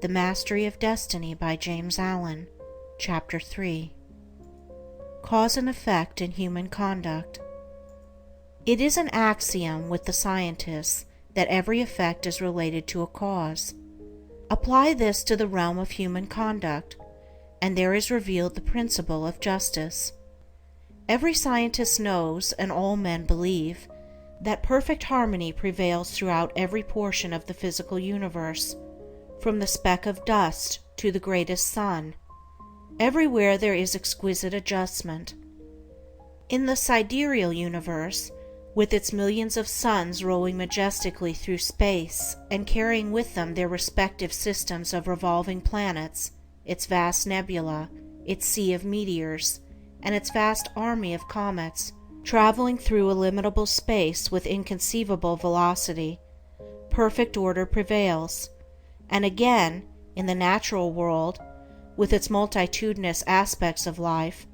The Mastery of Destiny by James Allen, Chapter 3. Cause and Effect in Human Conduct. It is an axiom with the scientists that every effect is related to a cause. Apply this to the realm of human conduct, and there is revealed the principle of justice. Every scientist knows, and all men believe, that perfect harmony prevails throughout every portion of the physical universe, from the speck of dust to the greatest sun. Everywhere there is exquisite adjustment. In the sidereal universe, with its millions of suns rolling majestically through space and carrying with them their respective systems of revolving planets, its vast nebula, its sea of meteors, and its vast army of comets, traveling through illimitable space with inconceivable velocity, perfect order prevails. And again, in the natural world, with its multitudinous aspects of life,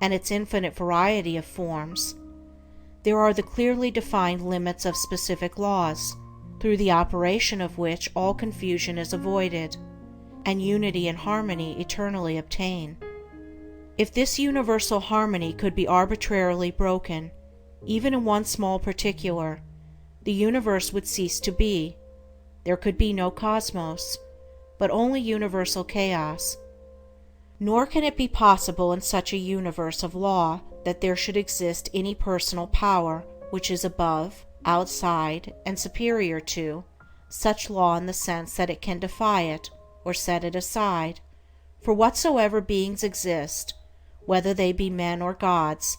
and its infinite variety of forms, there are the clearly defined limits of specific laws, through the operation of which all confusion is avoided, and unity and harmony eternally obtain. If this universal harmony could be arbitrarily broken, even in one small particular, the universe would cease to be. There could be no cosmos, but only universal chaos. Nor can it be possible in such a universe of law that there should exist any personal power which is above, outside, and superior to such law in the sense that it can defy it or set it aside, for whatsoever beings exist, whether they be men or gods,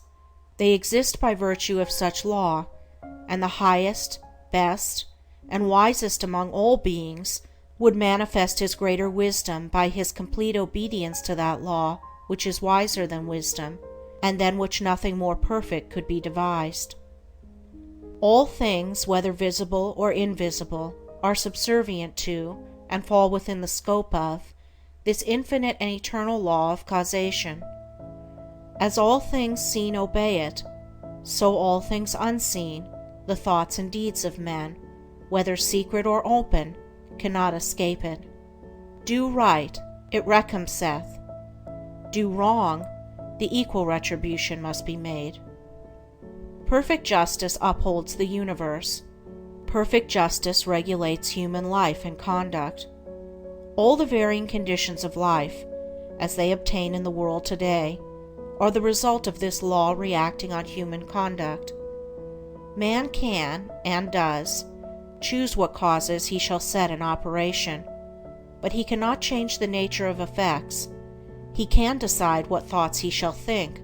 they exist by virtue of such law, and the highest, best, and wisest among all beings would manifest his greater wisdom by his complete obedience to that law which is wiser than wisdom, and than which nothing more perfect could be devised. All things, whether visible or invisible, are subservient to, and fall within the scope of, this infinite and eternal law of causation. As all things seen obey it, so all things unseen, the thoughts and deeds of men, whether secret or open, cannot escape it. Do right, it recompenseth. Do wrong, the equal retribution must be made. Perfect justice upholds the universe. Perfect justice regulates human life and conduct. All the varying conditions of life, as they obtain in the world today, are the result of this law reacting on human conduct. Man can, and does, choose what causes he shall set in operation, but he cannot change the nature of effects. He can decide what thoughts he shall think,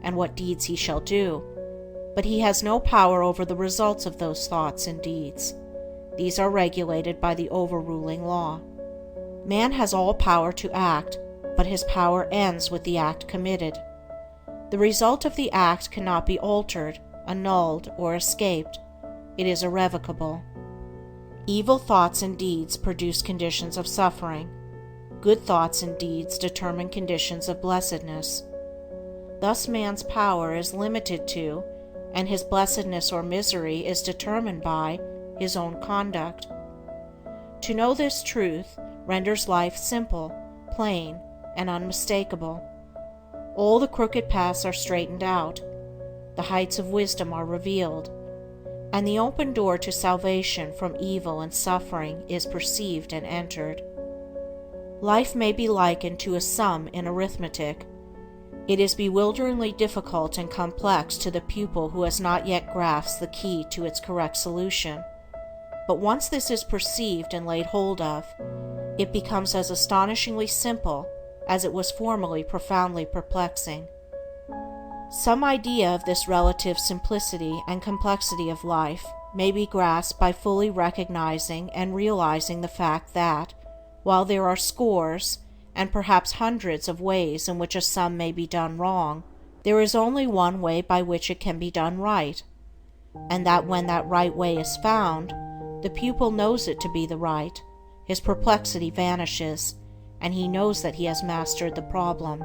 and what deeds he shall do, but he has no power over the results of those thoughts and deeds. These are regulated by the overruling law. Man has all power to act, but his power ends with the act committed. The result of the act cannot be altered, annulled, or escaped. It is irrevocable. Evil thoughts and deeds produce conditions of suffering. Good thoughts and deeds determine conditions of blessedness. Thus man's power is limited to, and his blessedness or misery is determined by, his own conduct. To know this truth renders life simple, plain, and unmistakable. All the crooked paths are straightened out, the heights of wisdom are revealed, and the open door to salvation from evil and suffering is perceived and entered. Life may be likened to a sum in arithmetic. It is bewilderingly difficult and complex to the pupil who has not yet grasped the key to its correct solution. But once this is perceived and laid hold of, it becomes as astonishingly simple as it was formerly profoundly perplexing. Some idea of this relative simplicity and complexity of life may be grasped by fully recognizing and realizing the fact that, while there are scores, and perhaps hundreds of ways in which a sum may be done wrong, there is only one way by which it can be done right, and that when that right way is found, the pupil knows it to be the right, his perplexity vanishes, and he knows that he has mastered the problem.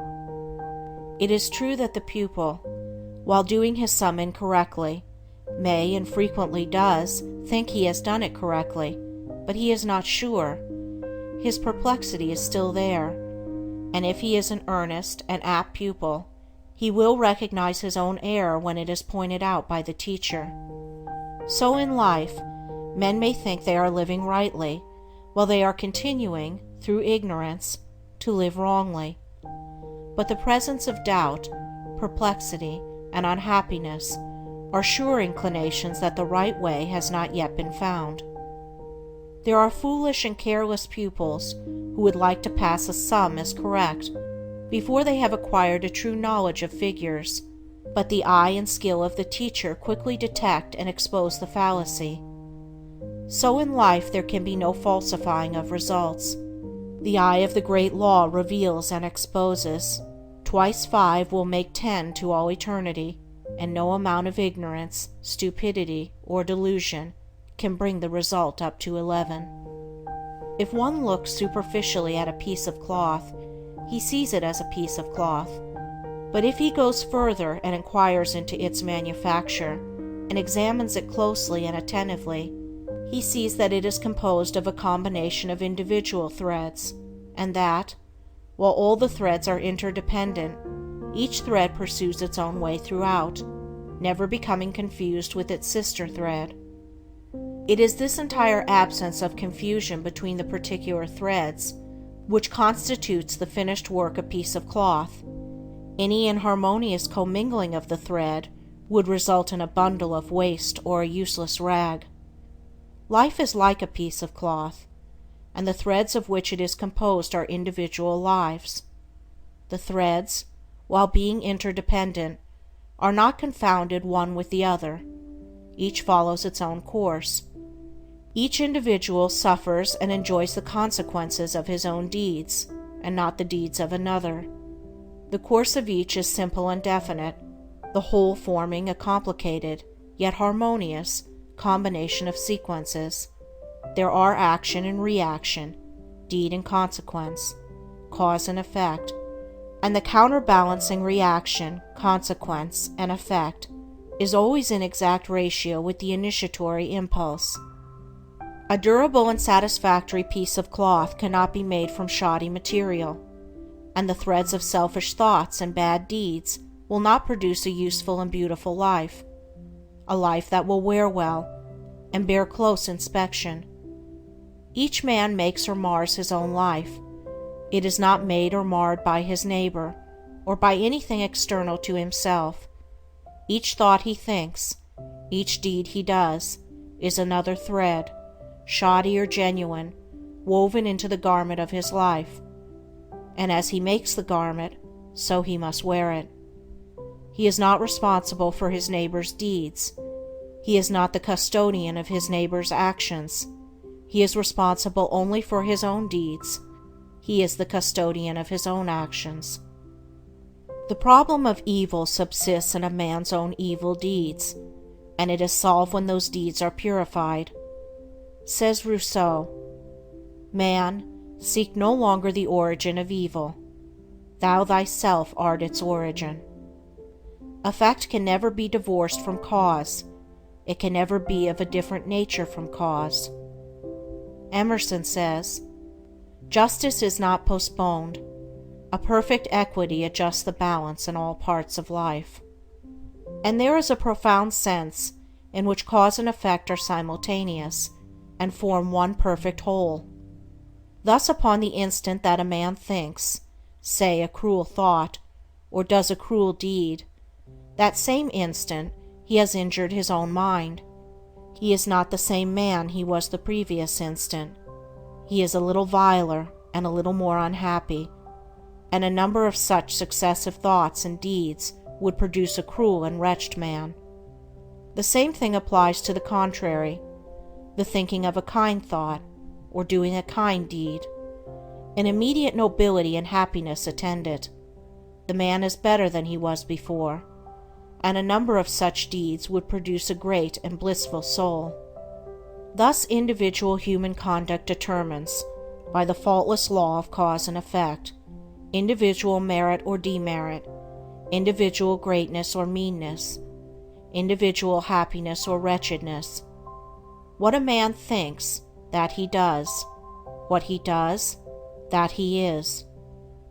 It is true that the pupil, while doing his sum incorrectly, may, and frequently does, think he has done it correctly, but he is not sure. his perplexity is still there, and if he is an earnest and apt pupil, he will recognize his own error when it is pointed out by the teacher. So in life, men may think they are living rightly, while they are continuing, through ignorance, to live wrongly. But the presence of doubt, perplexity, and unhappiness are sure inclinations that the right way has not yet been found. There are foolish and careless pupils who would like to pass a sum as correct before they have acquired a true knowledge of figures, but the eye and skill of the teacher quickly detect and expose the fallacy. So in life there can be no falsifying of results. The eye of the great law reveals and exposes. Twice 5 will make 10 to all eternity, and no amount of ignorance, stupidity, or delusion can bring the result up to 11. If one looks superficially at a piece of cloth, he sees it as a piece of cloth. But if he goes further and inquires into its manufacture, and examines it closely and attentively, he sees that it is composed of a combination of individual threads, and that, while all the threads are interdependent, each thread pursues its own way throughout, never becoming confused with its sister thread. It is this entire absence of confusion between the particular threads which constitutes the finished work a piece of cloth. Any inharmonious commingling of the thread would result in a bundle of waste or a useless rag. Life is like a piece of cloth, and the threads of which it is composed are individual lives. The threads, while being interdependent, are not confounded one with the other. Each follows its own course. Each individual suffers and enjoys the consequences of his own deeds, and not the deeds of another. The course of each is simple and definite, the whole forming a complicated, yet harmonious, combination of sequences. There are action and reaction, deed and consequence, cause and effect, and the counterbalancing reaction, consequence, and effect is always in exact ratio with the initiatory impulse. A durable and satisfactory piece of cloth cannot be made from shoddy material, and the threads of selfish thoughts and bad deeds will not produce a useful and beautiful life, a life that will wear well and bear close inspection. Each man makes or mars his own life. It is not made or marred by his neighbor, or by anything external to himself. Each thought he thinks, each deed he does, is another thread, shoddy or genuine, woven into the garment of his life. And as he makes the garment, so he must wear it. He is not responsible for his neighbor's deeds. He is not the custodian of his neighbor's actions. He is responsible only for his own deeds. He is the custodian of his own actions. The problem of evil subsists in a man's own evil deeds, and it is solved when those deeds are purified. Says Rousseau, "Man, seek no longer the origin of evil. Thou thyself art its origin." Effect can never be divorced from cause. It can never be of a different nature from cause. Emerson says, "Justice is not postponed. A perfect equity adjusts the balance in all parts of life." And there is a profound sense in which cause and effect are simultaneous, and form one perfect whole. Thus upon the instant that a man thinks, say, a cruel thought, or does a cruel deed, that same instant he has injured his own mind. He is not the same man he was the previous instant. He is a little viler and a little more unhappy, and a number of such successive thoughts and deeds would produce a cruel and wretched man. The same thing applies to the contrary, the thinking of a kind thought, or doing a kind deed. An immediate nobility and happiness attend it. The man is better than he was before, and a number of such deeds would produce a great and blissful soul. Thus individual human conduct determines, by the faultless law of cause and effect, individual merit or demerit, individual greatness or meanness, individual happiness or wretchedness. What a man thinks, that he does. What he does, that he is.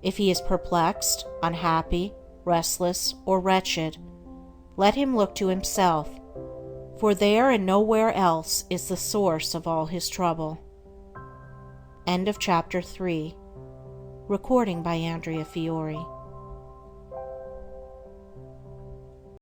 If he is perplexed, unhappy, restless, or wretched, let him look to himself, for there and nowhere else is the source of all his trouble. End of chapter 3. Recording by Andrea Fiore.